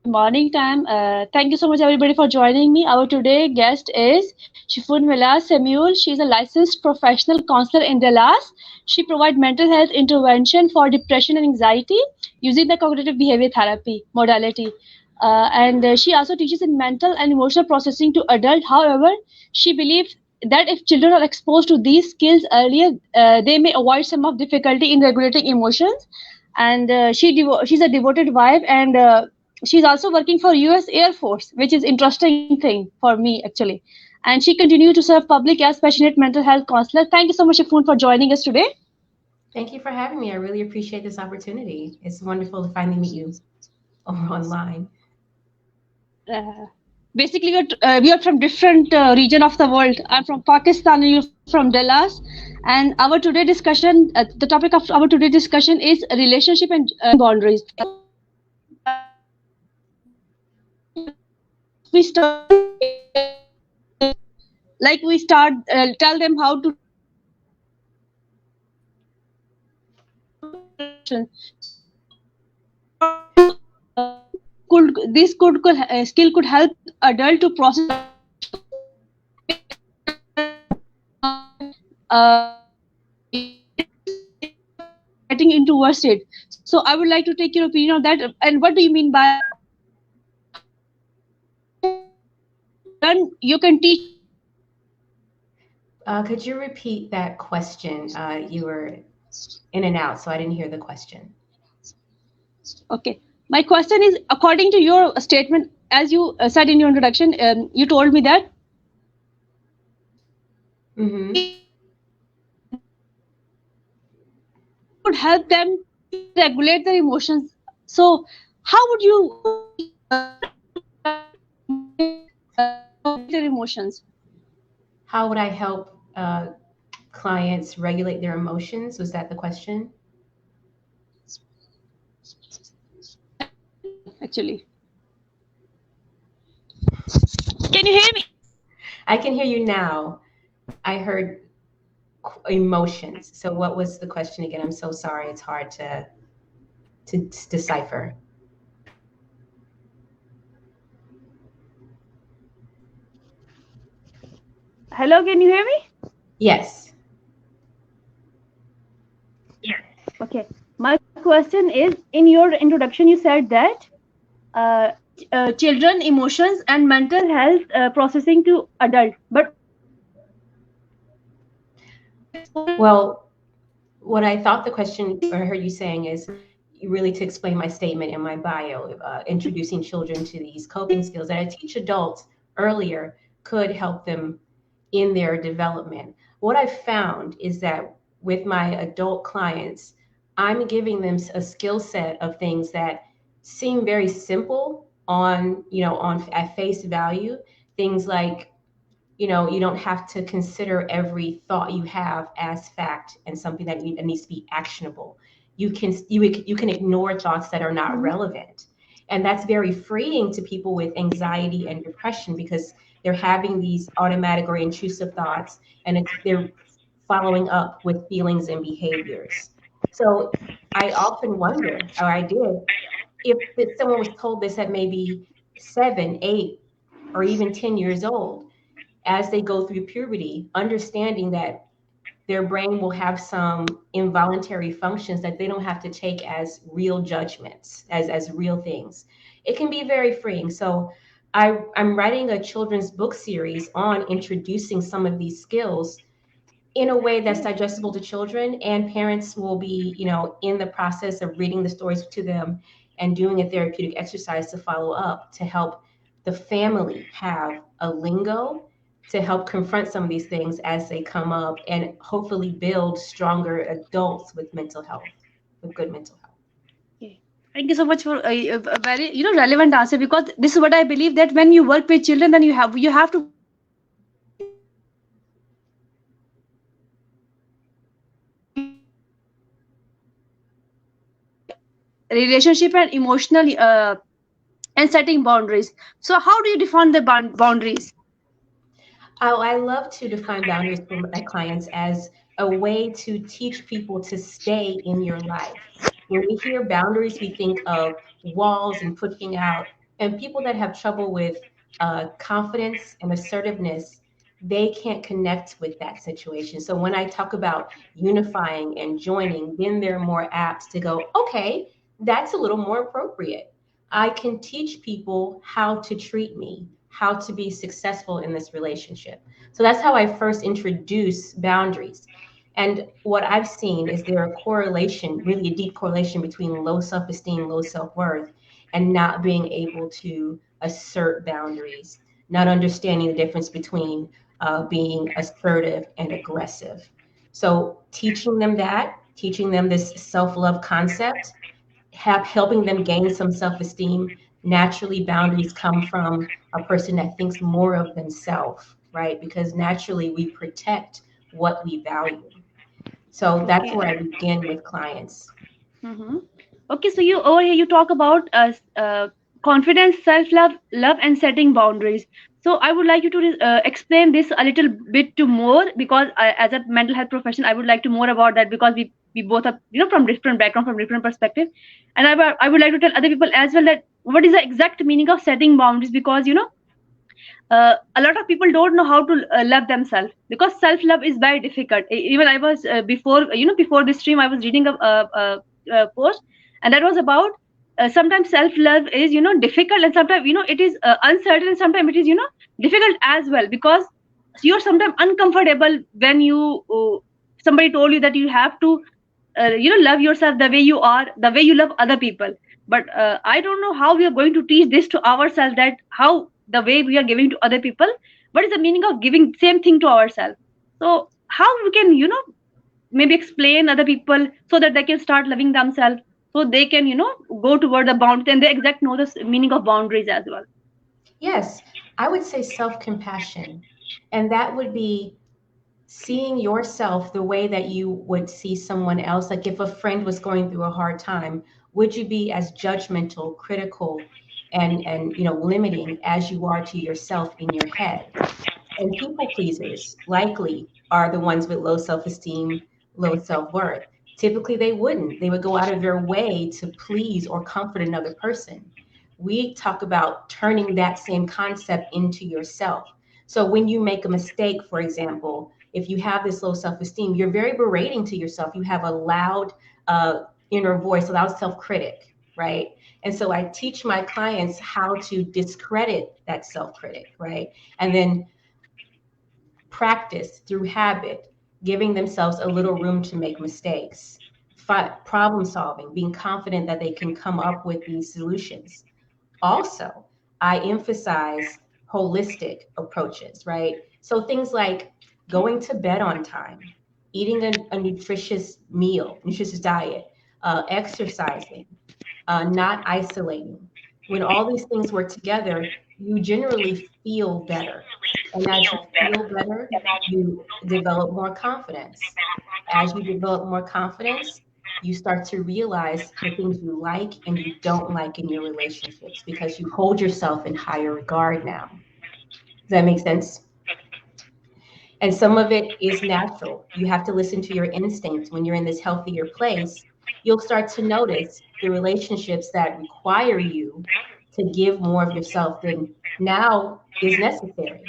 Morning time. Thank you so much, everybody, for joining me. Our today guest is Shifun Vela Samuel. She's a licensed professional counselor in Dallas. She provides mental health intervention for depression and anxiety using the cognitive behavior therapy modality. And she also teaches in mental and emotional processing to adults. However, she believes that if children are exposed to these skills earlier, they may avoid some of difficulty in regulating emotions. And she's a devoted wife, and she's also working for US Air Force, which is interesting thing for me actually. And she continues to serve public as passionate mental health counselor. Thank you so much, Shifun, for joining us today. Thank you for having me. I really appreciate this opportunity. It's wonderful to finally meet you online. uh, Basically we are from different region of the world. I'm from Pakistan and you're from Dallas. And our today discussion, the topic of our today discussion is relationship and boundaries. We start like we start tell them how to could this could skill could help adult to process getting into worst state. So I would like to take your opinion on that. And what do you mean by then you can teach? Could you repeat that question? You were in and out, so I didn't hear the question. Okay, my question is according to your statement, as you said in your introduction, you told me that Mm-hmm. would help them regulate their emotions. So how would you their emotions? How would I help clients regulate their emotions? Was that the question? Actually, can you hear me? I can hear you now. I heard emotions. So what was the question again? I'm so sorry. It's hard to decipher. Hello, can you hear me? Yes. Okay. My question is, in your introduction, you said that uh, children emotions and mental health processing to adult, but Well, what I thought the question, or I heard you saying, is really to explain my statement in my bio, introducing children to these coping skills that I teach adults earlier could help them in their development. What I've found is that with my adult clients, I'm giving them a skill set of things that seem very simple on, on at face value. Things like, you don't have to consider every thought you have as fact and something that needs to be actionable. You can ignore thoughts that are not relevant, and that's very freeing to people with anxiety and depression because they're having these automatic or intrusive thoughts, and they're following up with feelings and behaviors. So I often wonder, or I did, if someone was told this at maybe 7, 8, or even 10 years old, as they go through puberty, understanding that their brain will have some involuntary functions that they don't have to take as real judgments, as real things. It can be very freeing. So I'm writing a children's book series on introducing some of these skills in a way that's digestible to children, and parents will be, in the process of reading the stories to them and doing a therapeutic exercise to follow up to help the family have a lingo to help confront some of these things as they come up and hopefully build stronger adults with mental health, with good mental health. okay. Thank you so much for a very relevant answer, because this is what I believe, that when you work with children, then you have to relationship and emotional and setting boundaries. So how do you define the boundaries? I love to define boundaries for my clients as a way to teach people to stay in your life. When we hear boundaries, we think of walls and pushing out. And people that have trouble with confidence and assertiveness, they can't connect with that situation. So when I talk about unifying and joining, then they're more apt to go, okay, that's a little more appropriate. I can teach people how to treat me, how to be successful in this relationship. So that's how I first introduce boundaries. And what I've seen is there a correlation, really a deep correlation between low self-esteem, low self-worth, and not being able to assert boundaries, not understanding the difference between being assertive and aggressive. So teaching them that, teaching them this self-love concept, helping them gain some self-esteem. Naturally, boundaries come from a person that thinks more of themselves, right? Because naturally we protect what we value. So that's Okay. where I begin with clients. Mm-hmm. Okay, so you over here you talk about confidence, self-love, love, and setting boundaries. So I would like you to explain this a little bit to more, because as a mental health professional, I would like to more about that, because we both are from different background, from different perspective, and I would like to tell other people as well that what is the exact meaning of setting boundaries, because a lot of people don't know how to love themselves, because self love is very difficult. Even I was before this stream I was reading a post, and that was about sometimes self love is difficult, and sometimes it is uncertain, and sometimes it is difficult as well, because you're sometimes uncomfortable when you somebody told you that you have to love yourself the way you are, the way you love other people. But I don't know how we are going to teach this to ourselves, that how the way we are giving to other people, what is the meaning of giving same thing to ourselves. So how we can maybe explain other people so that they can start loving themselves, so they can go toward the boundaries, and they exact know the meaning of boundaries as well. Yes, I would say self-compassion. And that would be seeing yourself the way that you would see someone else. Like if a friend was going through a hard time, would you be as judgmental, critical, and limiting as you are to yourself in your head? And people pleasers likely are the ones with low self-esteem, low self-worth. Typically, they wouldn't. They would go out of their way to please or comfort another person. We talk about turning that same concept into yourself. So when you make a mistake, for example, if you have this low self-esteem, you're very berating to yourself. You have a loud inner voice, a loud self-critic, right? And so I teach my clients how to discredit that self-critic, right? And then practice through habit, giving themselves a little room to make mistakes, problem solving, being confident that they can come up with these solutions. Also, I emphasize holistic approaches, right? So things like going to bed on time, eating a nutritious meal, nutritious diet, exercising, not isolating. When all these things work together, you generally feel better. And as you feel better, you develop more confidence. As you develop more confidence, you start to realize the things you like and you don't like in your relationships because you hold yourself in higher regard now. Does that make sense? And some of it is natural. You have to listen to your instincts. When you're in this healthier place, you'll start to notice the relationships that require you to give more of yourself than now is necessary.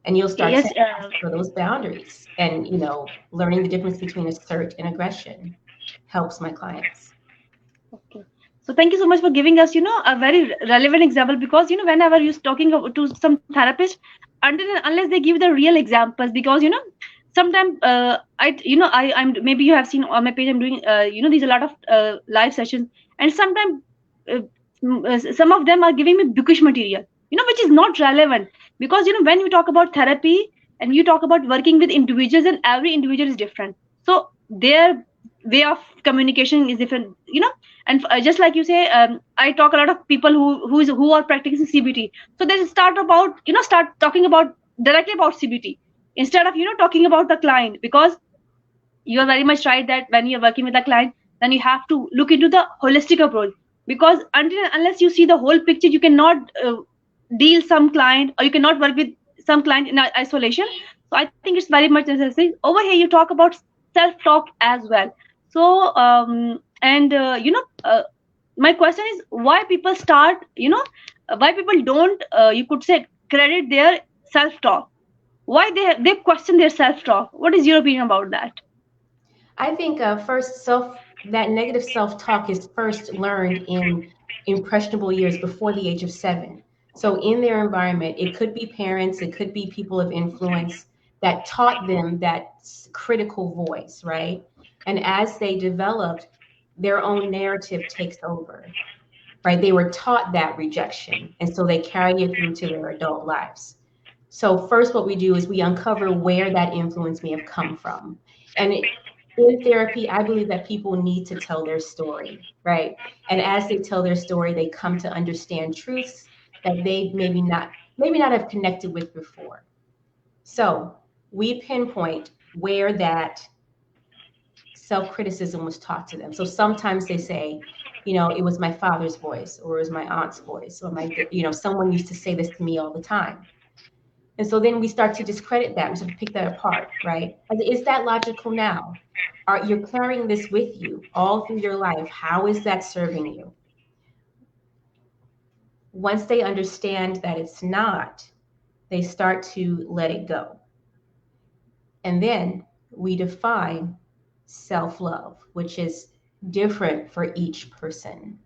And you'll start Yes. to ask for those boundaries. And, learning the difference between assert and aggression helps my clients. Okay. So thank you so much for giving us, a very relevant example, because, whenever you're talking to some therapist, until and unless they give the real examples, because, sometimes I'm maybe you have seen on my page, I'm doing, these a lot of live sessions, and sometimes some of them are giving me bookish material, which is not relevant, because, when you talk about therapy and you talk about working with individuals, and every individual is different. So their way of communication is different, and just like you say, I talk a lot of people who are practicing CBT, so they start talking about directly about CBT, instead of talking about the client, because you are very much right that when you're working with a client, then you have to look into the holistic approach, because until and unless you see the whole picture, you cannot deal some client, or you cannot work with some client in isolation. So I think it's very much necessary. Over here, you talk about self-talk as well. So and my question is why people start, why people don't, you could say, credit their self-talk. Why they question their self-talk? What is your opinion about that? I think that negative self-talk is first learned in impressionable years before the age of 7. So in their environment, it could be parents, it could be people of influence that taught them that critical voice, right? And as they developed, their own narrative takes over, right? They were taught that rejection, and so they carry it through to their adult lives. So first, what we do is we uncover where that influence may have come from. And in therapy, I believe that people need to tell their story, right? And as they tell their story, they come to understand truths that they maybe not have connected with before. So we pinpoint where that self-criticism was taught to them. So sometimes they say, it was my father's voice, or it was my aunt's voice, or someone used to say this to me all the time. And so then we start to discredit that. We start to pick that apart, right? Is that logical now? You're carrying this with you all through your life? How is that serving you? Once they understand that it's not, they start to let it go. And then we define self-love, which is different for each person.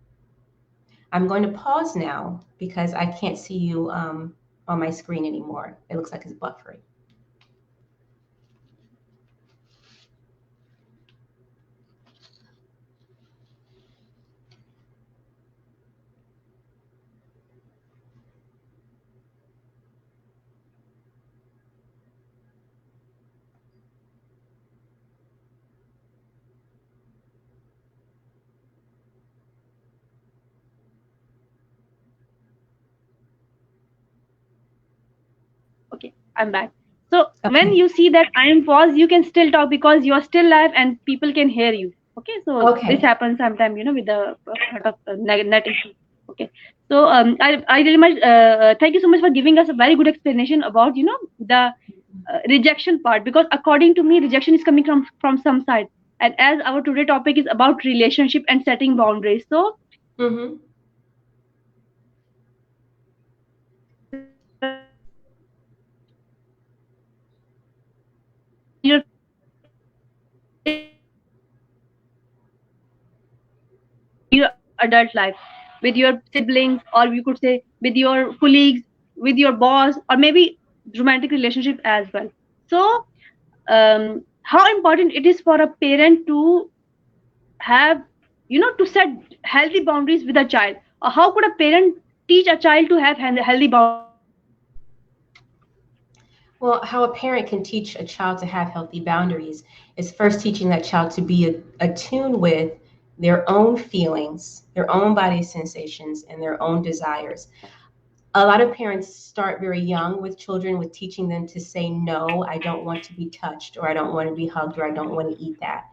I'm going to pause now because I can't see you on my screen anymore. It looks like it's buffering. Okay, I'm back. So when Okay. you see that I am paused, you can still talk because you are still live and people can hear you. Okay, so this Okay. happens sometime, with the sort of net issue. Okay, so I really much thank you so much for giving us a very good explanation about the rejection part, because according to me rejection is coming from some side, and as our today topic is about relationship and setting boundaries, so Mm-hmm. your adult life with your siblings, or you could say with your colleagues, with your boss, or maybe romantic relationship as well. So how important it is for a parent to have, to set healthy boundaries with a child, or how could a parent teach a child to have healthy boundaries? Well, how a parent can teach a child to have healthy boundaries is first teaching that child to be attuned with their own feelings, their own body sensations, and their own desires. A lot of parents start very young with children with teaching them to say, no, I don't want to be touched, or I don't want to be hugged, or I don't want to eat that.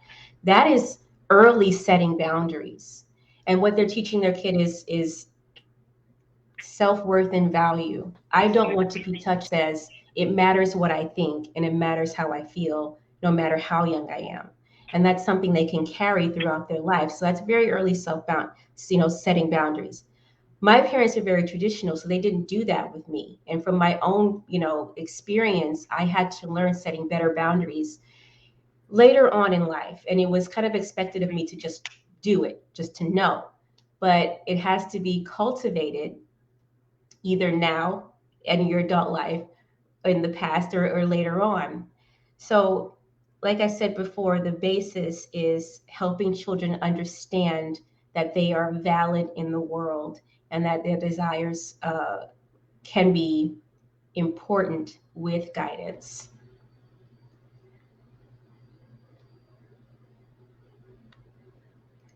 That is early setting boundaries. And what they're teaching their kid is self-worth and value. I don't want to be touched as it matters what I think and it matters how I feel, no matter how young I am. And that's something they can carry throughout their life. So that's very early self-bound, setting boundaries. My parents are very traditional, so they didn't do that with me. And from my own, experience, I had to learn setting better boundaries later on in life. And it was kind of expected of me to just do it, just to know. But it has to be cultivated either now in your adult life, in the past, or later on. So, like I said before, the basis is helping children understand that they are valid in the world and that their desires can be important with guidance.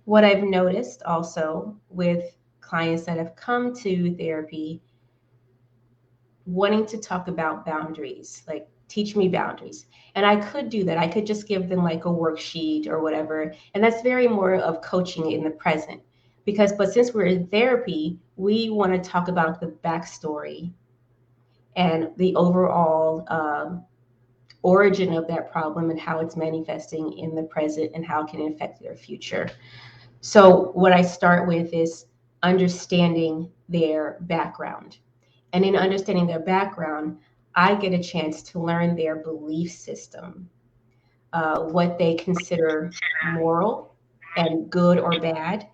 What I've noticed also with clients that have come to therapy wanting to talk about boundaries, like teach me boundaries. And I could do that. I could just give them like a worksheet or whatever. And that's very more of coaching in the present. But since we're in therapy, we want to talk about the backstory and the overall origin of that problem and how it's manifesting in the present and how it can affect their future. So what I start with is understanding their background. And in understanding their background, I get a chance to learn their belief system, what they consider moral and good or bad.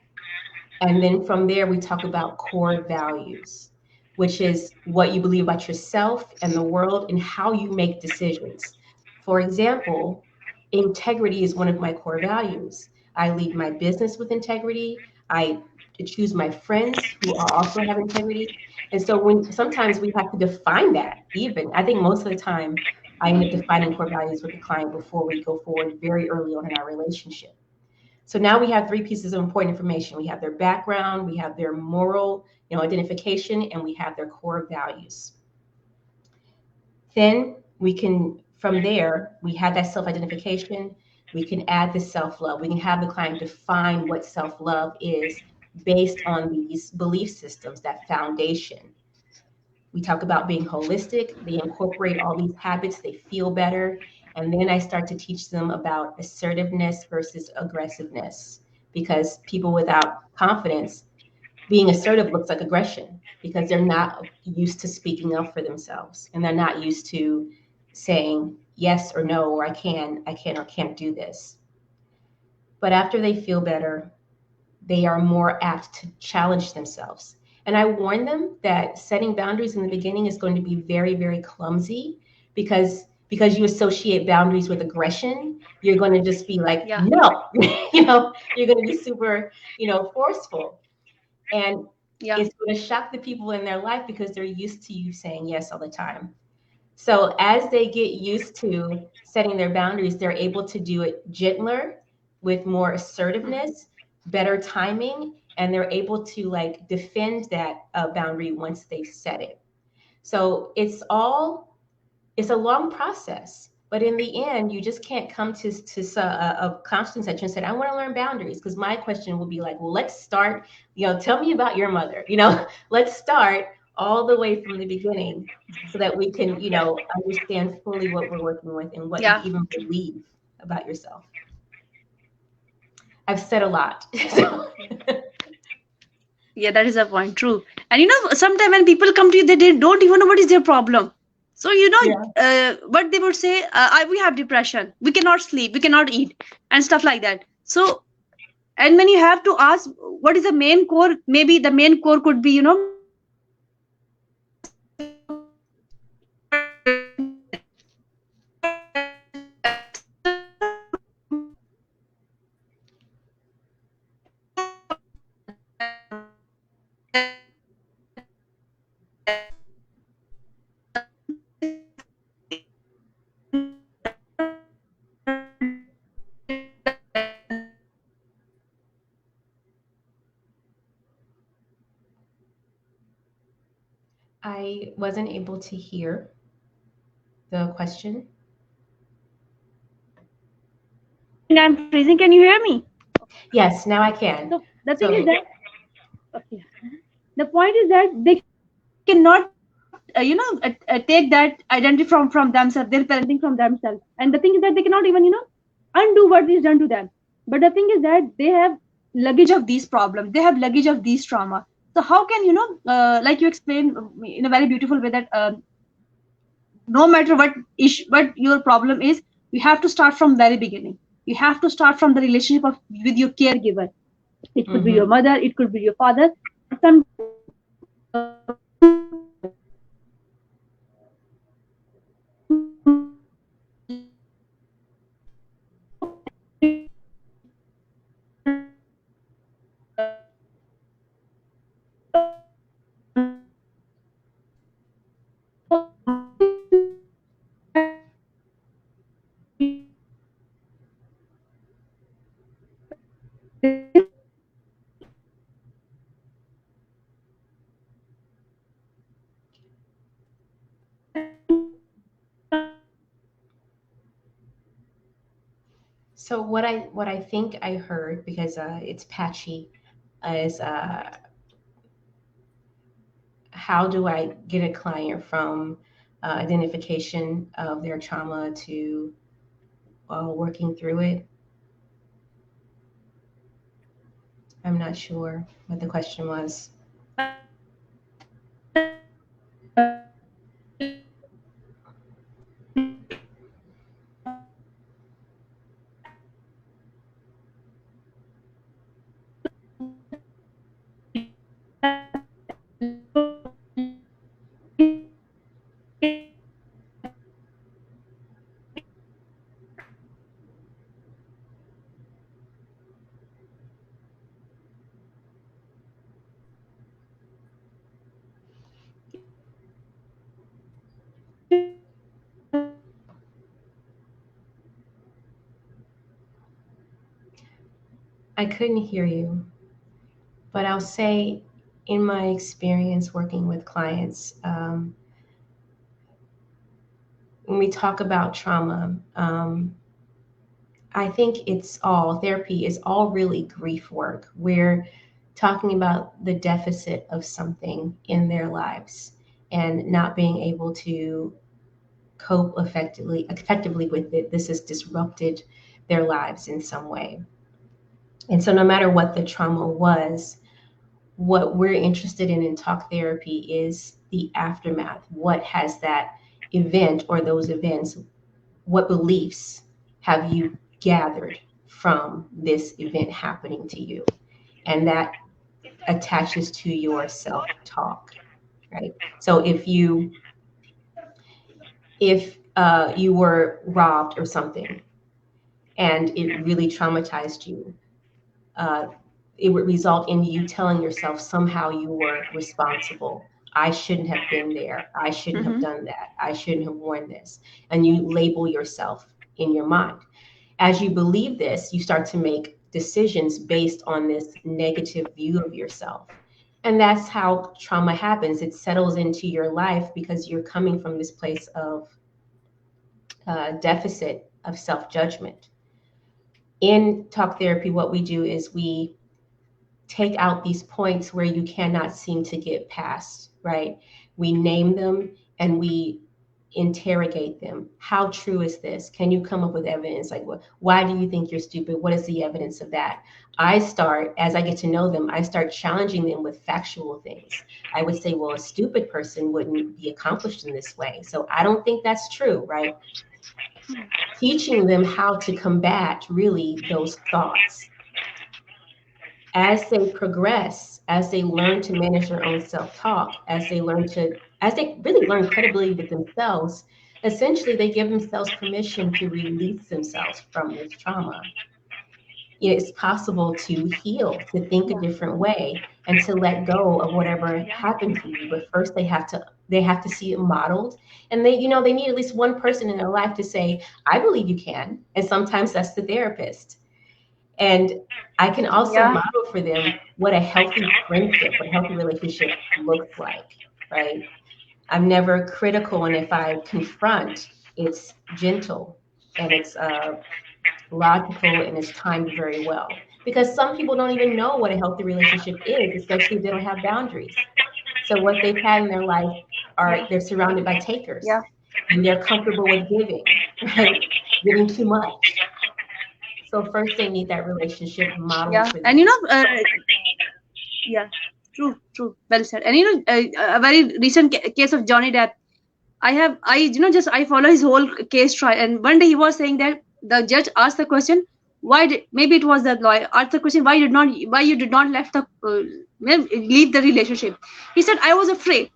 And then from there, we talk about core values, which is what you believe about yourself and the world and how you make decisions. For example, integrity is one of my core values. I lead my business with integrity. I choose my friends who are also have integrity. And so when sometimes we have to define that, even I think most of the time I end up defining core values with the client before we go forward very early on in our relationship. So now we have three pieces of important information. We have their background, we have their moral, identification, and we have their core values. Then we can, from there, we have that self-identification. We can add the self-love. We can have the client define what self-love is based on these belief systems, that foundation. We talk about being holistic. They incorporate all these habits, they feel better. And then I start to teach them about assertiveness versus aggressiveness, because people without confidence, being assertive looks like aggression because they're not used to speaking up for themselves and they're not used to saying yes or no, or I can or can't do this. But after they feel better, they are more apt to challenge themselves. And I warn them that setting boundaries in the beginning is going to be very, very clumsy because you associate boundaries with aggression. You're going to just be like, no, you're going to be super, forceful. And it's going to shock the people in their life because they're used to you saying yes all the time. So as they get used to setting their boundaries, they're able to do it gentler, with more assertiveness, better timing, and they're able to defend that boundary once they set it. So it's a long process, but in the end, you just can't come to a counseling session and say, I want to learn boundaries. Because my question will be like, well, let's start, tell me about your mother, let's start all the way from the beginning so that we can, understand fully what we're working with and what you even believe about yourself. I've said a lot. Yeah, that is a point. True. And sometimes when people come to you, they don't even know what is their problem. So, what they would say, we have depression, we cannot sleep, we cannot eat, and stuff like that. So, and when you have to ask, what is the main core? Maybe the main core could be, I wasn't able to hear the question. I'm freezing. Can you hear me? Yes, now I can. So the thing is that, okay, the point is that they cannot, take that identity from themselves. They're parenting from themselves, and the thing is that they cannot even, undo what is done to them. But the thing is that they have luggage of these problems. They have luggage of these trauma. So how can like you explained in a very beautiful way that no matter what your problem is, you have to start from very beginning. You have to start from the relationship with your caregiver. It could be your mother, it could be your father. Some So what I think I heard, because it's patchy, is how do I get a client from identification of their trauma to working through it. I'm not sure what the question was. I couldn't hear you, but I'll say in my experience working with clients, when we talk about trauma, I think therapy is all really grief work. We're talking about the deficit of something in their lives and not being able to cope effectively with it. This has disrupted their lives in some way. And so no matter what the trauma was, what we're interested in talk therapy is the aftermath. What has that event or those events, what beliefs have you gathered from this event happening to you? And that attaches to your self-talk, right? So if you were robbed or something and it really traumatized you, it would result in you telling yourself somehow you were responsible. I shouldn't have been there. I shouldn't have done that. I shouldn't have worn this. And you label yourself in your mind. As you believe this, you start to make decisions based on this negative view of yourself. And that's how trauma happens. It settles into your life because you're coming from this place of deficit of self-judgment. In talk therapy, what we do is we take out these points where you cannot seem to get past, right? We name them and we interrogate them. How true is this? Can you come up with evidence? Like, why do you think you're stupid? What is the evidence of that? As I get to know them, I start challenging them with factual things. I would say, well, a stupid person wouldn't be accomplished in this way. So I don't think that's true, right? Teaching them how to combat really those thoughts. As they progress, as they learn to manage their own self-talk, as they really learn credibility with themselves, essentially they give themselves permission to release themselves from this trauma. It's possible to heal, to think a different way, and to let go of whatever happened to you. But first they have to see it modeled. And they need at least one person in their life to say, I believe you can. And sometimes that's the therapist. And I can also model for them what a healthy friendship, what a healthy relationship looks like, right? I'm never critical, and if I confront, it's gentle and it's logical and it's timed very well. Because some people don't even know what a healthy relationship is, especially if they don't have boundaries. So what they've had in their life they're surrounded by takers, and they're comfortable with giving, right? Giving too much. So first they need that relationship model. And true, well said. And a very recent case of Johnny Depp. I follow his whole case trial, and one day he was saying that the judge asked the question, maybe it was the lawyer asked the question, why you did not leave the relationship. He said, I was afraid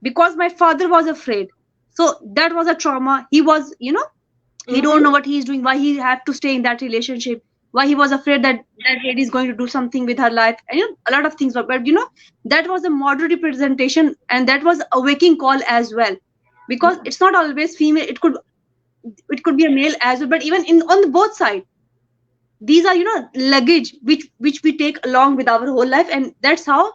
because my father was afraid. So that was a trauma. He was, he don't know what he's doing, why he had to stay in that relationship, why he was afraid that lady is going to do something with her life, and a lot of things. But that was a modern representation, and that was a waking call as well, because it's not always female. It could be a male as well. But even on the both sides, these are luggage which we take along with our whole life, and that's how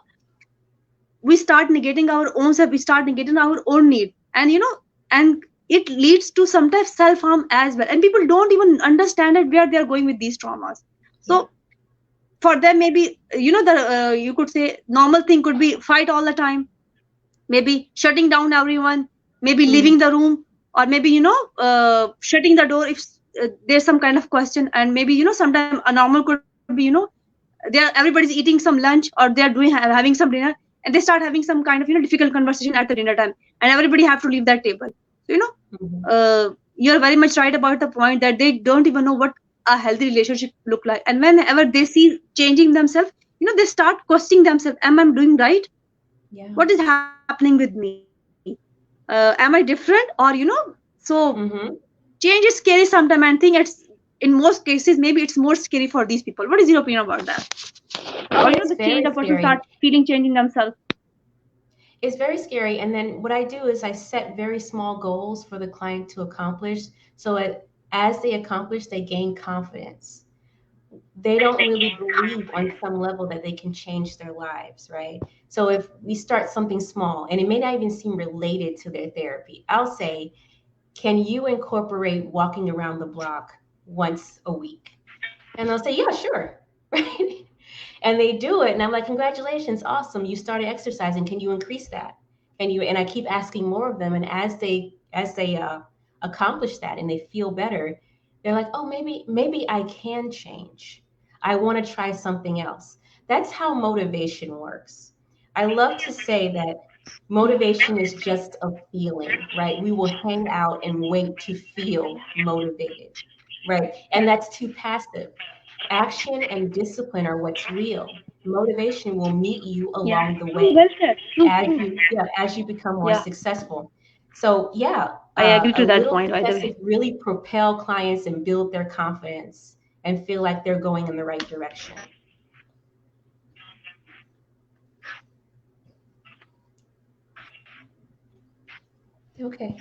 we start negating our own self. We start negating our own need, and it leads to sometimes self-harm as well. And people don't even understand where they are going with these traumas. So for them, maybe, you could say normal thing could be fight all the time, maybe shutting down everyone, maybe leaving the room, or maybe shutting the door if there's some kind of question. And maybe sometimes a normal could be everybody's eating some lunch, or they're having some dinner, and they start having some kind of difficult conversation at the dinner time, and everybody have to leave that table. So you're very much right about the point that they don't even know what a healthy relationship look like. And whenever they see changing themselves, they start questioning themselves, am I doing right? Yeah. What is happening with me? Am I different? Or so change is scary sometimes. And I think it's, in most cases, maybe it's more scary for these people. What is your opinion about that? Or Oh, the it's change, the very person scary. starts feeling changing themselves. It's very scary. And then what I do is I set very small goals for the client to accomplish. So as they accomplish, they gain confidence. They don't really believe on some level that they can change their lives, right? So if we start something small, and it may not even seem related to their therapy, I'll say, can you incorporate walking around the block once a week? And they'll say, yeah, sure. Right? And they do it. And I'm like, congratulations, awesome. You started exercising. Can you increase that? And I keep asking more of them. And as they accomplish that and they feel better, they're like, oh, maybe I can change. I want to try something else. That's how motivation works. I love to say that motivation is just a feeling, right? We will hang out and wait to feel motivated, right? And that's too passive. Action and discipline are what's real. Motivation will meet you Yeah. along the True, well way said. True, true. as you become more Yeah. successful. So yeah, I agree a to that little point, by the successes way. really propel clients and build their confidence and feel like they're going in the right direction. Okay.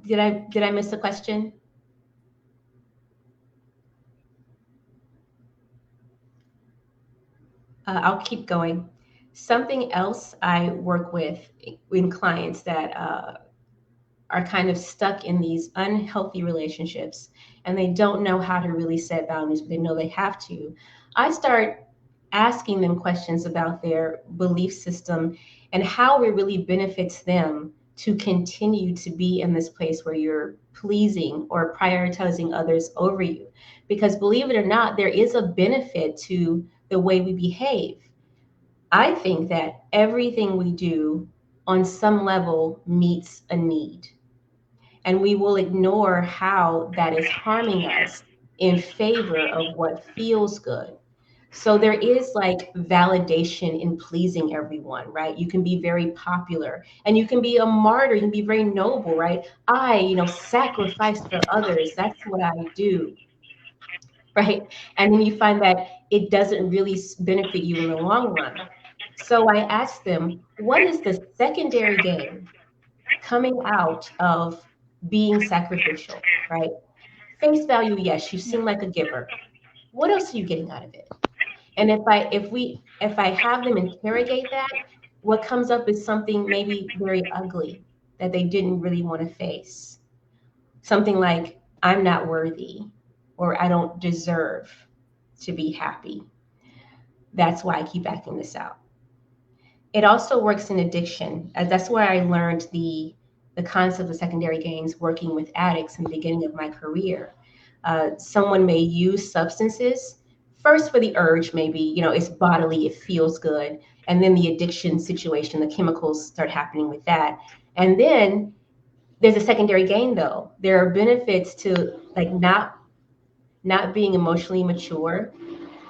Did I miss a question? I'll keep going. Something else I work with in clients that are kind of stuck in these unhealthy relationships and they don't know how to really set boundaries, but they know they have to. I start asking them questions about their belief system and how it really benefits them to continue to be in this place where you're pleasing or prioritizing others over you. Because believe it or not, there is a benefit to the way we behave. I think that everything we do on some level meets a need, and we will ignore how that is harming us in favor of what feels good. So there is like validation in pleasing everyone, right? You can be very popular and you can be a martyr, you can be very noble, right? Sacrifice for others. That's what I do, right? And then you find that it doesn't really benefit you in the long run. So I asked them, what is the secondary gain coming out of being sacrificial, right? Face value, yes, you seem like a giver. What else are you getting out of it? And if I have them interrogate that, what comes up is something maybe very ugly that they didn't really want to face. Something like, I'm not worthy, or I don't deserve to be happy. That's why I keep acting this out. It also works in addiction. That's where I learned the concept of secondary gains working with addicts in the beginning of my career. Someone may use substances first for the urge, maybe, it's bodily, it feels good. And then the addiction situation, the chemicals start happening with that. And then there's a secondary gain though. There are benefits to like not being emotionally mature,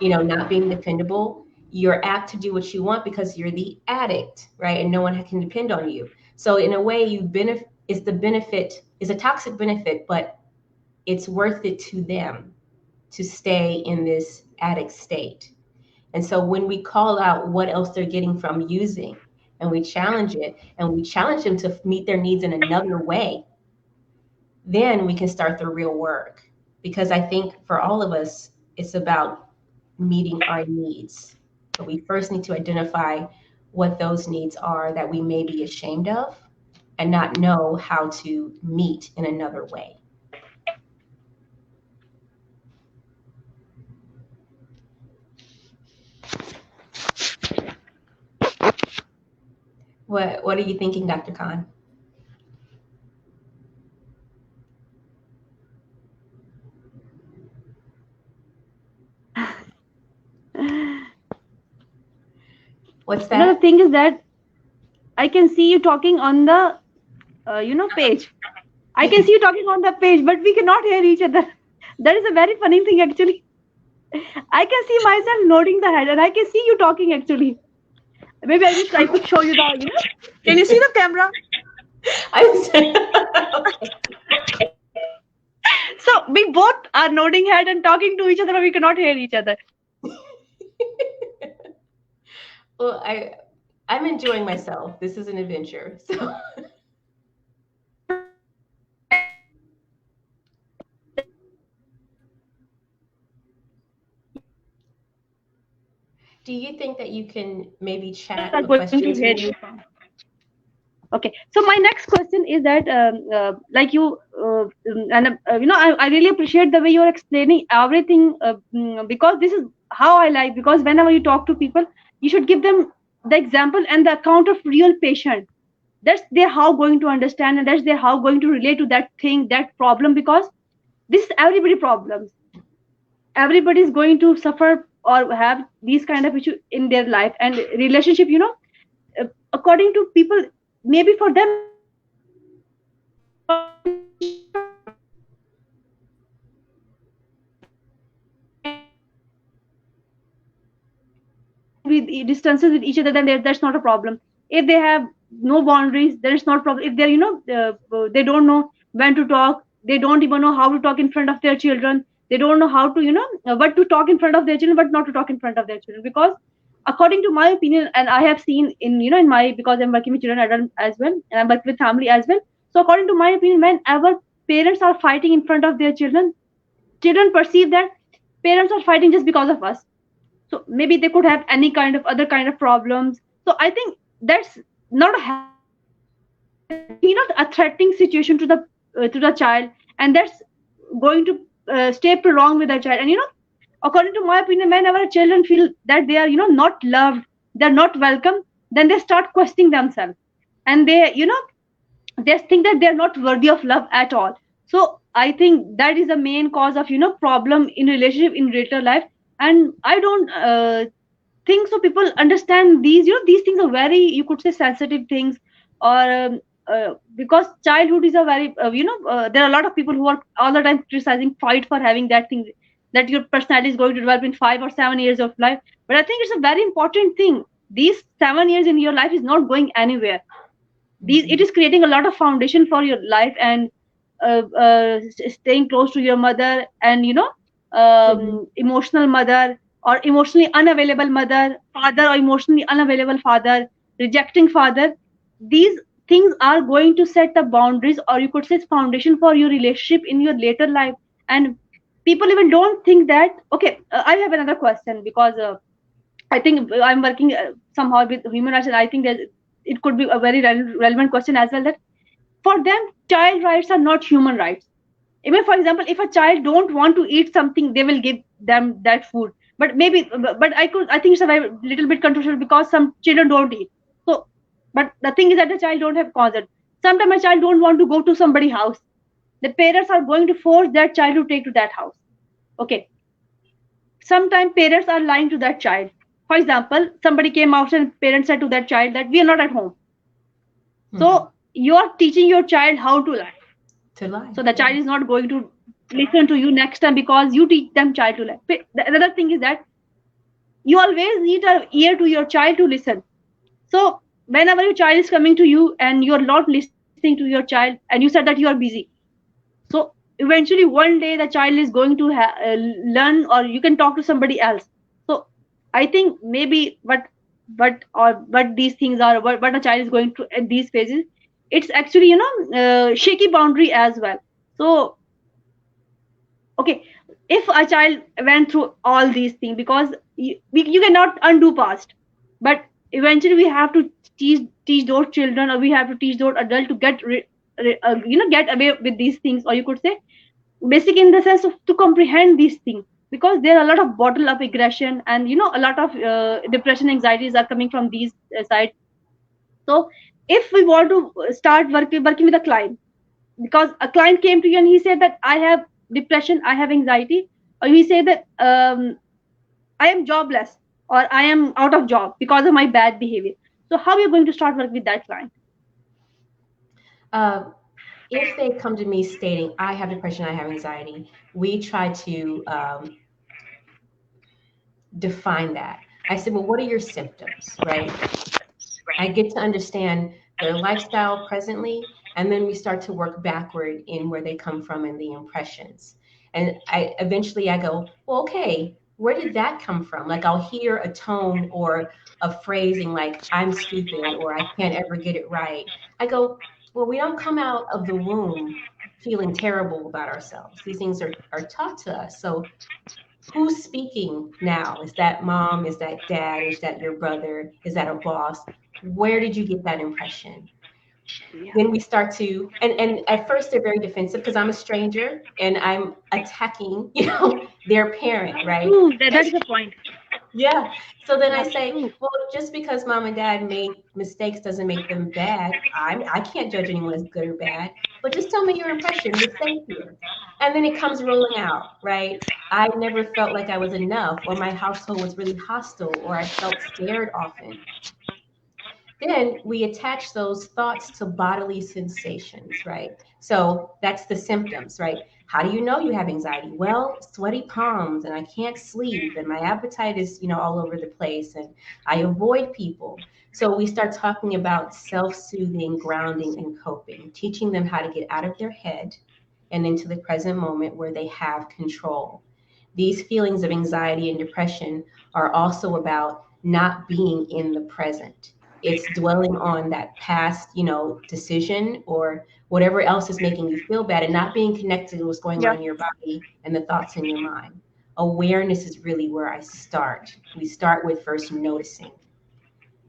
not being dependable. You're apt to do what you want because you're the addict, right? And no one can depend on you. So in a way, is a toxic benefit, but it's worth it to them to stay in this addict state. And so when we call out what else they're getting from using, and we challenge it, and we challenge them to meet their needs in another way, then we can start the real work. Because I think for all of us, it's about meeting our needs. But we first need to identify what those needs are that we may be ashamed of and not know how to meet in another way. What are you thinking, Dr. Khan? What's The that? thing is that I can see you talking on the page. I can see you talking on the page, but we cannot hear each other. That is a very funny thing actually. I can see myself nodding the head, and I can see you talking actually. Maybe I wish I could show you the. Can you see the camera? Okay. So we both are nodding head and talking to each other, but we cannot hear each other. Well, I'm enjoying myself. This is an adventure. So do you think that you can maybe chat a question to me? Okay, so my next question is that, like you, I really appreciate the way you're explaining everything, because this is how I like. Because whenever you talk to people, you should give them the example and the account of real patient. That's their how going to understand, and that's their how going to relate to that thing, that problem. Because this is everybody problems. Everybody is going to suffer or have these kind of issue in their life and relationship. According to people, maybe for them with distances with each other, then that's not a problem. If they have no boundaries, then it's not a problem. If they're they don't know when to talk, they don't even know how to talk in front of their children, they don't know how to what to talk in front of their children, but not to talk in front of their children. Because according to my opinion, and I have seen in my, because I'm working with children, adult as well, and I'm working with family as well. So according to my opinion, whenever parents are fighting in front of their children, children perceive that parents are fighting just because of us. So maybe they could have any kind of other kind of problems. So I think that's not a threatening situation to the child, and that's going to stay prolonged with the child. And according to my opinion, whenever children feel that they are not loved, they're not welcome, then they start questioning themselves, and they think that they're not worthy of love at all. So I think that is the main cause of problem in relationship in later life. And I don't think so people understand these. These things are very, you could say, sensitive things. Or because childhood is a very there are a lot of people who are all the time criticizing fight for having that thing, that your personality is going to develop in 5 or 7 years of life. But I think it's a very important thing. These 7 years in your life is not going anywhere. It is creating a lot of foundation for your life. And staying close to your mother, and emotional mother, or emotionally unavailable mother, father, or emotionally unavailable father, rejecting father. These things are going to set the boundaries, or you could say foundation for your relationship in your later life. And people even don't think that. Okay, I have another question, because I think I'm working somehow with human rights, and I think that it could be a very relevant question as well. That for them, child rights are not human rights. Even, for example, if a child don't want to eat something, they will give them that food. But I think it's a very little bit controversial, because some children don't eat. So, but the thing is that the child don't have consent. Sometimes a child don't want to go to somebody's house. The parents are going to force that child to take to that house. Okay. Sometimes parents are lying to that child. For example, somebody came out and parents said to that child that we are not at home. So you are teaching your child how to lie. So the child is not going to listen to you next time, because you teach them child to lie. The other thing is that you always need an ear to your child to listen. So whenever your child is coming to you and you're not listening to your child, and you said that you are busy, so eventually one day the child is going to learn, or you can talk to somebody else. So I think maybe what these things are, what a child is going to at these phases, it's actually shaky boundary as well. So okay, if a child went through all these things, because you cannot undo past, but eventually we have to teach those children, or we have to teach those adults to get away with these things, or you could say basic in the sense of to comprehend these things. Because there are a lot of bottle up aggression, and a lot of depression, anxieties are coming from these sides. So if we want to start working with a client, because a client came to you and he said that I have depression, I have anxiety, or he said that I am jobless or I am out of job because of my bad behavior. So how are you going to start work with that client? If they come to me stating, I have depression, I have anxiety, we try to define that. I said, well, what are your symptoms, right? I get to understand their lifestyle presently, and then we start to work backward in where they come from and the impressions. And I go, well, okay, where did that come from? Like I'll hear a tone or a phrasing like I'm stupid or I can't ever get it right. I go, well, we don't come out of the womb feeling terrible about ourselves. These things are taught to us. So who's speaking now? Is that mom? Is that dad? Is that your brother? Is that a boss? Where did you get that impression? Yeah. Then we start to, and at first they're very defensive because I'm a stranger and I'm attacking, their parent, right? That is the point. Yeah. So then I Yeah, say, true. well, just because mom and dad made mistakes doesn't make them bad. I can't judge anyone as good or bad, but just tell me your impression. You're safe here. And then it comes rolling out, right? I never felt like I was enough, or my household was really hostile, or I felt scared often. Then we attach those thoughts to bodily sensations, right? So that's the symptoms, right? How do you know you have anxiety? Well, sweaty palms, and I can't sleep, and my appetite is, all over the place, and I avoid people. So we start talking about self-soothing, grounding, and coping, teaching them how to get out of their head and into the present moment where they have control. These feelings of anxiety and depression are also about not being in the present. It's dwelling on that past, decision or whatever else is making you feel bad and not being connected to what's going on Yeah. in your body and the thoughts in your mind. Awareness is really where I start. We start with first noticing,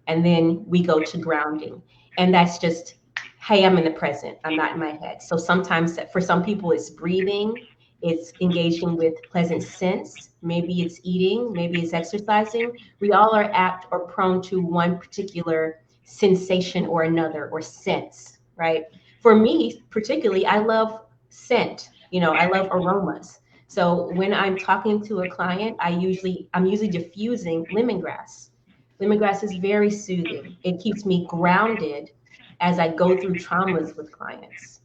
and then we go to grounding. And that's just, hey, I'm in the present. I'm not in my head. So sometimes for some people, it's breathing, it's engaging with pleasant scents. Maybe it's eating, maybe it's exercising. We all are apt or prone to one particular sensation or another or sense, right? For me, particularly, I love scent. I love aromas. So when I'm talking to a client, I'm usually diffusing lemongrass. Lemongrass is very soothing. It keeps me grounded as I go through traumas with clients,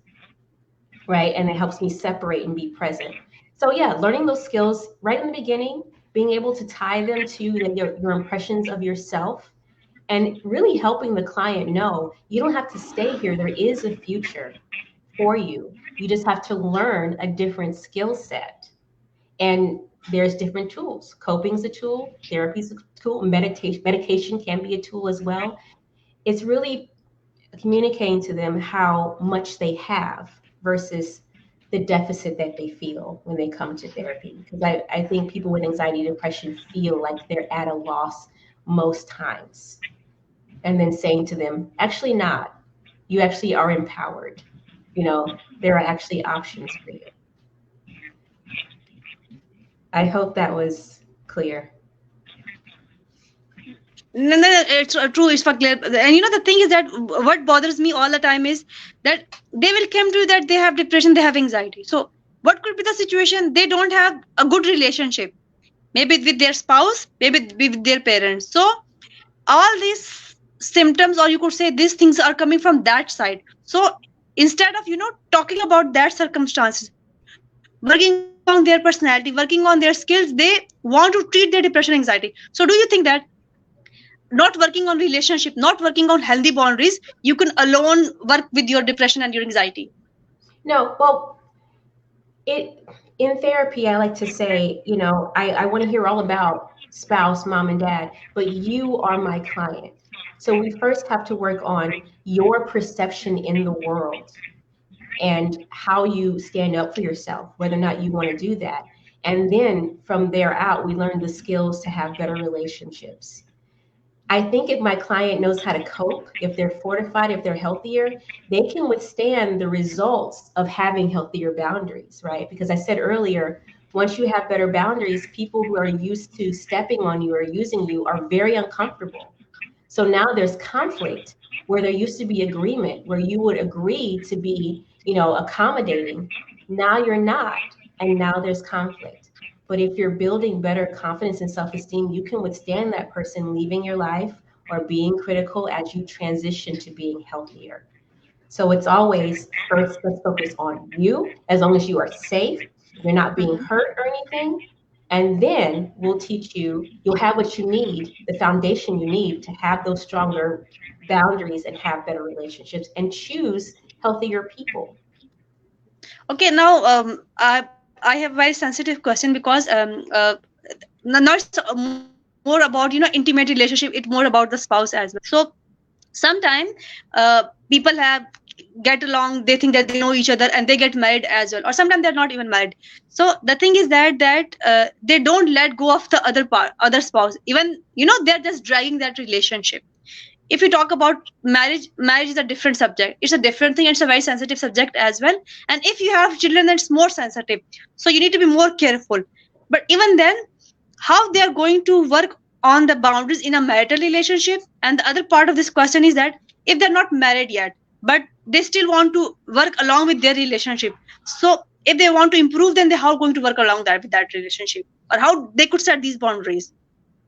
right? And it helps me separate and be present. So yeah, learning those skills right in the beginning, being able to tie them to your impressions of yourself, and really helping the client know you don't have to stay here. There is a future for you. You just have to learn a different skill set. And there's different tools. Coping's a tool, therapy's a tool, medication can be a tool as well. It's really communicating to them how much they have versus the deficit that they feel when they come to therapy. Because I think people with anxiety and depression feel like they're at a loss most times. And then saying to them, actually not. You actually are empowered. There are actually options for you. I hope that was clear. No, no, no, it's true. It's for clear. And the thing is that what bothers me all the time is that they will come to you that they have depression, they have anxiety. So what could be the situation? They don't have a good relationship, maybe with their spouse, maybe with their parents. So all these symptoms, or you could say these things, are coming from that side. So instead of talking about that circumstances, working on their personality, working on their skills, they want to treat their depression, anxiety. So do you think that not working on relationship, not working on healthy boundaries, you can alone work with your depression and your anxiety? No, well, it in therapy, I like to say, I want to hear all about spouse, mom, and dad, but you are my client. So we first have to work on your perception in the world and how you stand up for yourself, whether or not you want to do that. And then from there out, we learn the skills to have better relationships. I think if my client knows how to cope, if they're fortified, if they're healthier, they can withstand the results of having healthier boundaries, right? Because I said earlier, once you have better boundaries, people who are used to stepping on you or using you are very uncomfortable. So now there's conflict. where there used to be agreement, where you would agree to be, accommodating. Now you're not, and now there's conflict. But if you're building better confidence and self-esteem, you can withstand that person leaving your life or being critical as you transition to being healthier. So it's always first, let's focus on you. As long as you are safe, you're not being hurt or anything. And then we'll teach you, you'll have what you need, the foundation you need to have those stronger boundaries and have better relationships and choose healthier people. Okay, now I have a very sensitive question because now it's more about intimate relationship. It's more about the spouse as well. So sometimes people have get along, they think that they know each other and they get married as well, or sometimes they're not even married. So the thing is that they don't let go of the other spouse, even they're just dragging that relationship. If you talk about marriage is a different subject, it's a different thing, it's a very sensitive subject as well. And if you have children, then it's more sensitive, so you need to be more careful. But even then, how they are going to work on the boundaries in a marital relationship? And the other part of this question is that if they're not married yet, but they still want to work along with their relationship, so if they want to improve, then they how going to work along that with that relationship, or how they could set these boundaries?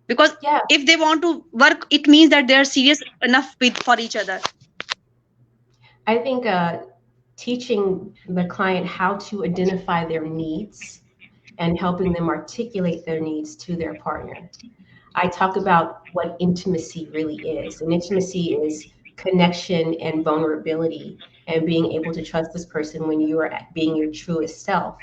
Because if they want to work, it means that they're serious enough for each other. I think teaching the client how to identify their needs and helping them articulate their needs to their partner. I talk about what intimacy really is. And intimacy is connection and vulnerability and being able to trust this person when you are being your truest self.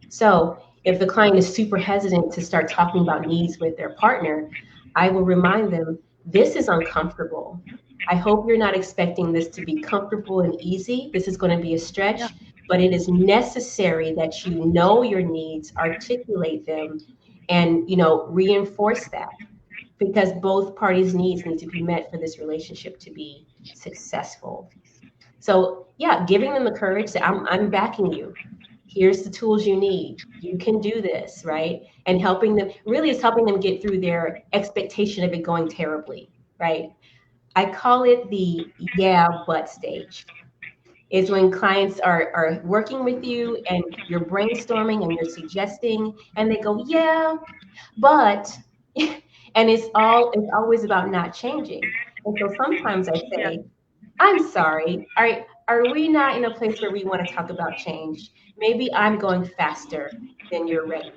So if the client is super hesitant to start talking about needs with their partner, I will remind them, this is uncomfortable. I hope you're not expecting this to be comfortable and easy. This is going to be a stretch, but it is necessary that you know your needs, articulate them, and reinforce that, because both parties' needs need to be met for this relationship to be successful. So yeah, giving them the courage that I'm backing you. Here's the tools you need. You can do this, right? And helping them, really is helping them get through their expectation of it going terribly, right? I call it the but stage. Is when clients are working with you and you're brainstorming and you're suggesting and they go, yeah, but, and it's always about not changing. And so sometimes I say, I'm sorry, are we not in a place where we want to talk about change? Maybe I'm going faster than you're ready.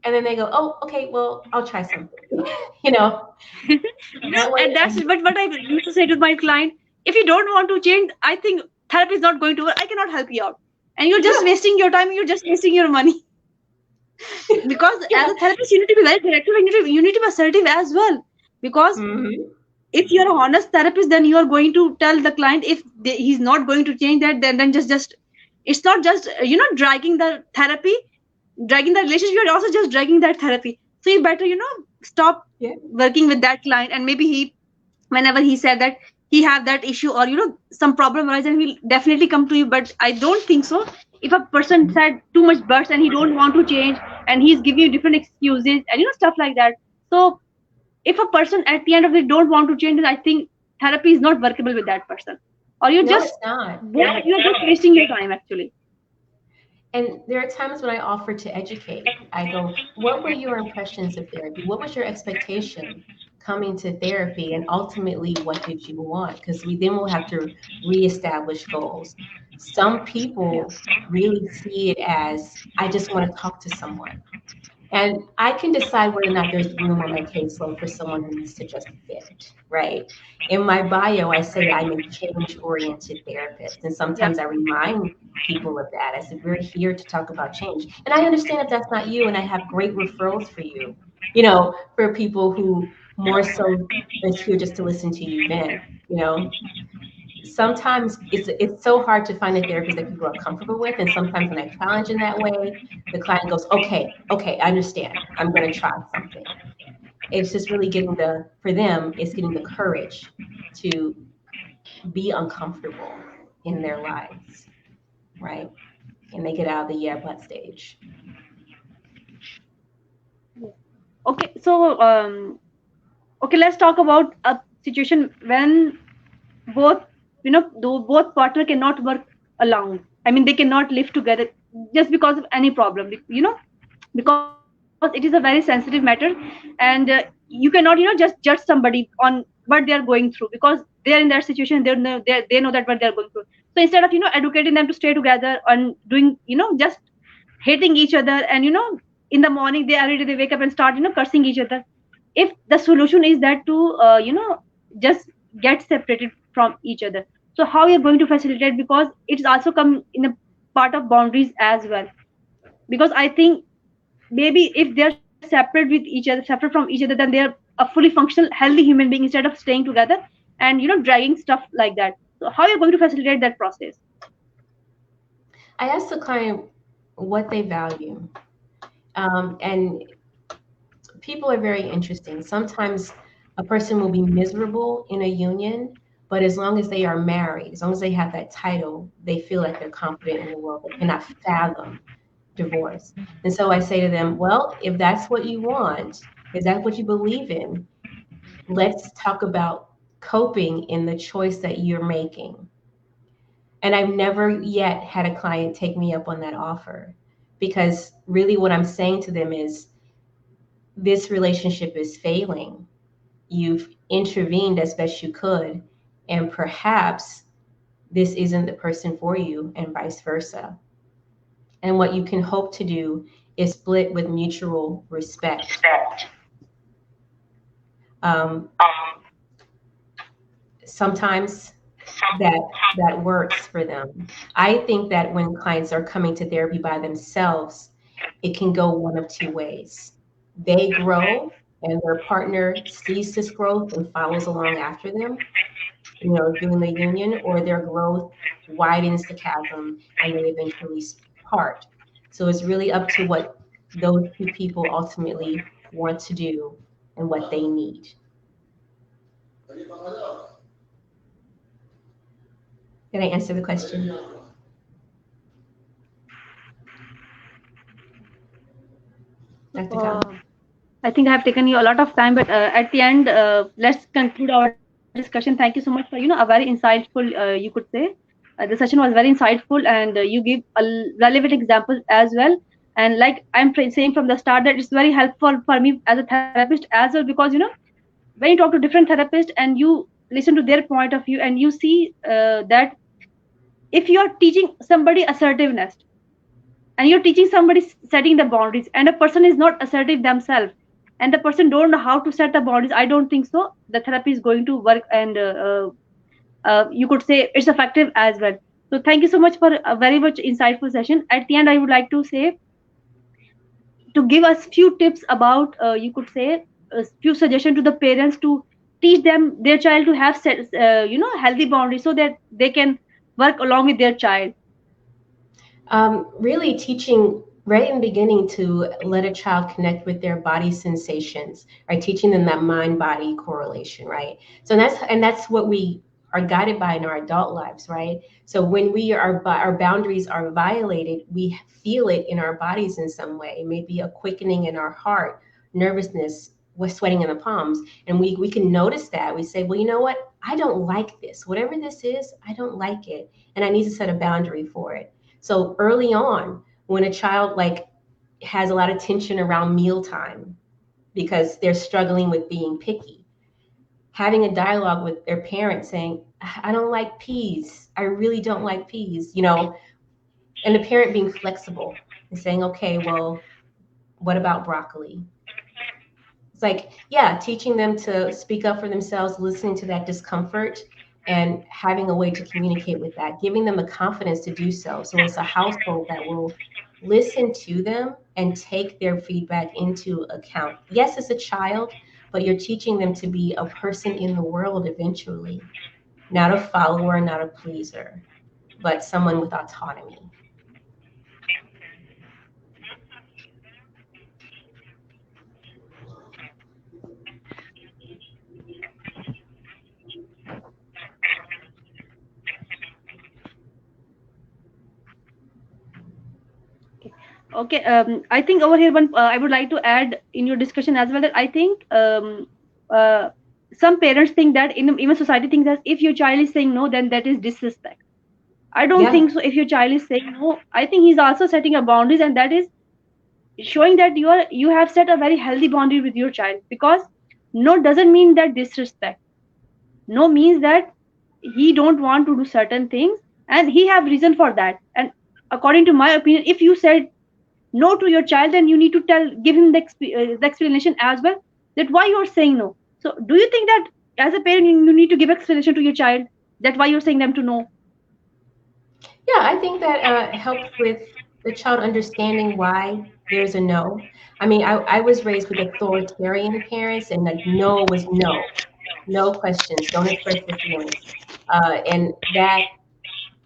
And then they go, oh, okay, well, I'll try something. And that's what I used to say to my client. If you don't want to change, I think therapy is not going to work. I cannot help you out. And you're just wasting your time, you're just wasting your money. Because as a therapist, you need to be very directive and you need to be assertive as well. Because if you're an honest therapist, then you are going to tell the client if he's not going to change that, then just it's not just dragging the therapy, dragging the relationship, you're also just dragging that therapy. So you better stop working with that client. And maybe whenever he said that he have that issue or some problem arises, and he'll definitely come to you. But I don't think so. If a person said too much buts and he don't want to change and he's giving you different excuses and stuff like that, so if a person at the end of it don't want to change, then I think therapy is not workable with that person, or you're you're just wasting your time actually. And there are times when I offer to educate. I go, what were your impressions of therapy? What was your expectation coming to therapy? And ultimately, what did you want? Because we then will have to reestablish goals. Some people really see it as, I just want to talk to someone. And I can decide whether or not there's room on my caseload for someone who needs to just fit, right? In my bio, I say I'm a change-oriented therapist. And sometimes I remind people of that. I said, we're here to talk about change. And I understand if that's not you, and I have great referrals for you, for people who more so is here just to listen to you then, Sometimes it's so hard to find a therapist that people are comfortable with. And sometimes when I challenge in that way, the client goes, okay, I understand. I'm going to try something. It's just really for them, it's getting the courage to be uncomfortable in their lives, right? And they get out of the but stage. Okay, so, okay, let's talk about a situation when both, both partner cannot work alone. I mean, they cannot live together just because of any problem, because it is a very sensitive matter. And you cannot, just judge somebody on what they are going through, because they are in that situation. They know that what they are going through. So instead of, educating them to stay together and doing, just hating each other, and in the morning they every day they wake up and start, cursing each other. If the solution is that to, just get separated from each other, so how you're going to facilitate? Because it's also come in a part of boundaries as well. Because I think maybe if they're separate with each other, separate from each other, then they're a fully functional healthy human being, instead of staying together and, dragging stuff like that. So how you're going to facilitate that process? I asked the client what they value. And people are very interesting. Sometimes a person will be miserable in a union, but as long as they are married, as long as they have that title, they feel like they're confident in the world. They cannot fathom divorce. And so I say to them, well, if that's what you want, is that what you believe in? Let's talk about coping in the choice that you're making. And I've never yet had a client take me up on that offer, because really what I'm saying to them is this relationship is failing. You've intervened as best you could, and perhaps this isn't the person for you, and vice versa. And what you can hope to do is split with mutual respect. Um, Sometimes that works for them. I think that when clients are coming to therapy by themselves, it can go one of two ways. They grow and their partner sees this growth and follows along after them, doing the union, or their growth widens the chasm and they eventually part. So it's really up to what those two people ultimately want to do and what they need. Did I answer the question? Dr. Khan? I think I have taken you a lot of time, but at the end, let's conclude our discussion. Thank you so much for, a very insightful, you could say. The session was very insightful, and you give relevant examples as well. And like I'm saying from the start, that it's very helpful for me as a therapist as well, because when you talk to different therapists and you listen to their point of view, and you see that if you are teaching somebody assertiveness, and you're teaching somebody setting the boundaries, and a person is not assertive themselves, and the person don't know how to set the boundaries, I don't think so the therapy is going to work. And you could say it's effective as well. So thank you so much for a very much insightful session. At the end, I would like to say, to give us few tips about, you could say, a few suggestions to the parents to teach them their child to have set, healthy boundaries, so that they can work along with their child. Really teaching right in the beginning to let a child connect with their body sensations, right? Teaching them that mind-body correlation, right? So that's what we are guided by in our adult lives, right? So when our boundaries are violated, we feel it in our bodies in some way. It may be a quickening in our heart, nervousness, with sweating in the palms, and we can notice that. We say, well, you know what? I don't like this. Whatever this is, I don't like it, and I need to set a boundary for it. So early on, when a child has a lot of tension around mealtime because they're struggling with being picky, having a dialogue with their parent saying, I don't like peas. I really don't like peas, and the parent being flexible and saying, okay, well, what about broccoli? It's teaching them to speak up for themselves, listening to that discomfort and having a way to communicate with that, giving them the confidence to do so. So it's a household that will listen to them and take their feedback into account. Yes, it's a child, but you're teaching them to be a person in the world eventually, not a follower, not a pleaser, but someone with autonomy. Okay, I think over here, one I would like to add in your discussion as well, that I think, uh, some parents think that, even society thinks that if your child is saying no, then that is disrespect. I don't Yeah. think so. If your child is saying no, I think he's also setting a boundaries, and that is showing that you have set a very healthy boundary with your child. Because no doesn't mean that disrespect. No means that he don't want to do certain things, and he have reason for that. And according to my opinion, if you said no to your child, then you need to give him the explanation as well, that why you're saying no. So do you think that as a parent you need to give explanation to your child that why you're saying them to no? Yeah, I think that helps with the child understanding why there's a no. I mean, I was raised with authoritarian parents, and like no was no, no questions, don't express your feelings, and that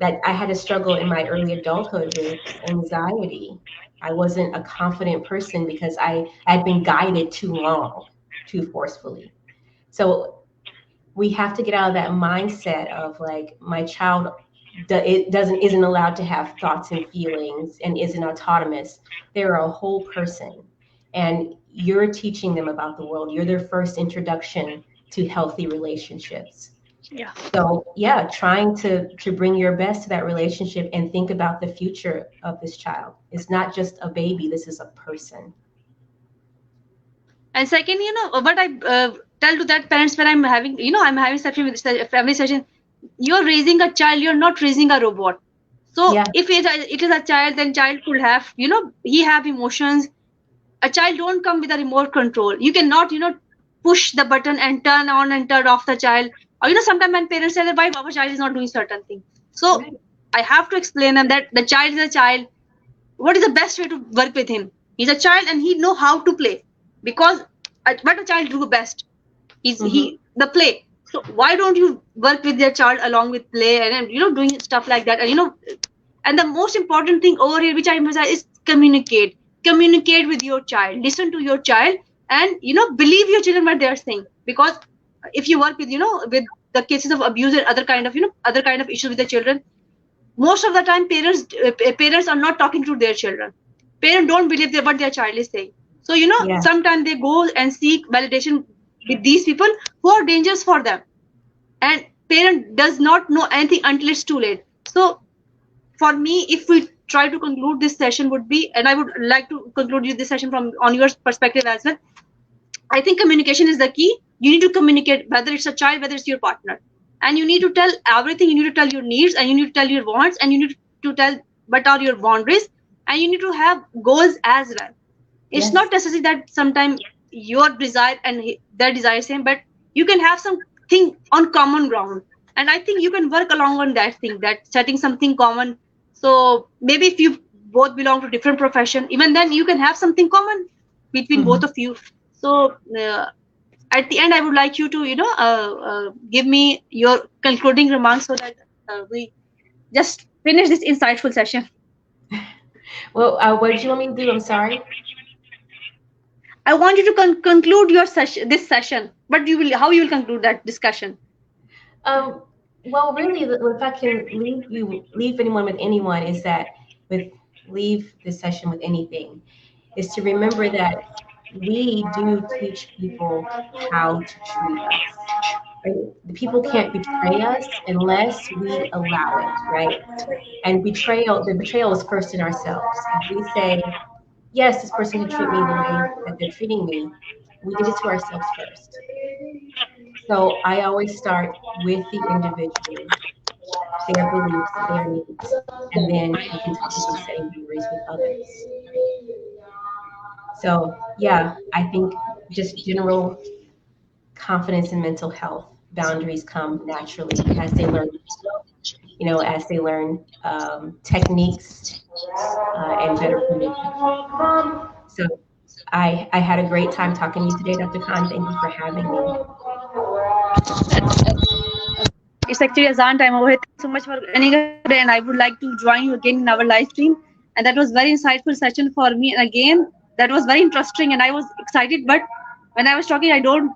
I had a struggle in my early adulthood with anxiety. I wasn't a confident person because I had been guided too long, too forcefully. So we have to get out of that mindset of like my child isn't allowed to have thoughts and feelings and isn't autonomous. They're a whole person, and you're teaching them about the world. You're their first introduction to healthy relationships. Yeah. So yeah, trying to bring your best to that relationship and think about the future of this child. It's not just a baby. This is a person. And second, what I tell to that parents when I'm having session with family session, you're raising a child, you're not raising a robot. So Yeah. if it is a child, then child could have, he have emotions. A child don't come with a remote control. You cannot, push the button and turn on and turn off the child. Or sometimes when parents say that why our child is not doing certain things. So Right. I have to explain them that the child is a child. What is the best way to work with him? He's a child and he know how to play. Because what a child do best? Mm-hmm. The play. So why don't you work with your child along with play and doing stuff like that? And the most important thing over here which I emphasize is communicate with your child, listen to your child, and believe your children what they are saying. Because if you work with with the cases of abuse and other kind of issues with the children, most of the time parents are not talking to their children. Parents don't believe what their child is saying. So Yeah. sometimes they go and seek validation with these people who are dangerous for them, and parent does not know anything until it's too late. So for me, if we try to conclude this session would be, and I would like to conclude this session from on your perspective as well, I think communication is the key. You need to communicate, whether it's a child, whether it's your partner, and you need to tell everything. You need to tell your needs, and you need to tell your wants, and you need to tell what are your boundaries, and you need to have goals as well. It's Yes. not necessary that sometimes your desire and their desire same, but you can have something on common ground, and I think you can work along on that thing, that setting something common. So maybe if you both belong to different profession, even then you can have something common between both Mm-hmm. of you. So at the end, I would like you to give me your concluding remarks so that we just finish this insightful session. Well, what did you want me to do? I'm sorry. I want you to conclude your session, this session. But how you will conclude that discussion? Well, really, if I can leave anyone with anyone, is that leave this session with anything, is to remember that we do teach people how to treat us. Right? The people can't betray us unless we allow it, right? And the betrayal is first in ourselves. If we say, yes, this person can treat me the way that they're treating me, we did it to ourselves first. So I always start with the individual, their beliefs, their needs, and then we can talk about setting boundaries with others. So yeah, I think just general confidence and mental health boundaries come naturally as they learn, as they learn techniques and better communication. So I had a great time talking to you today, Dr. Khan. Thank you for having me. It's actually Azan time over here. Thank you so much for joining us today, and I would like to join you again in our live stream. And that was very insightful session for me. And again, that was very interesting, and I was excited. But when I was talking, I don't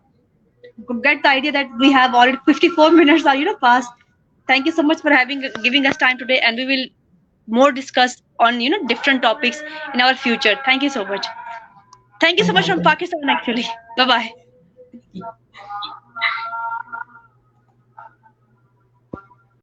get the idea that we have already 54 minutes are passed. Thank you so much for giving us time today, and we will more discuss on different topics in our future. Thank you so much. Thank you so much from Bye-bye. Pakistan actually. Bye bye.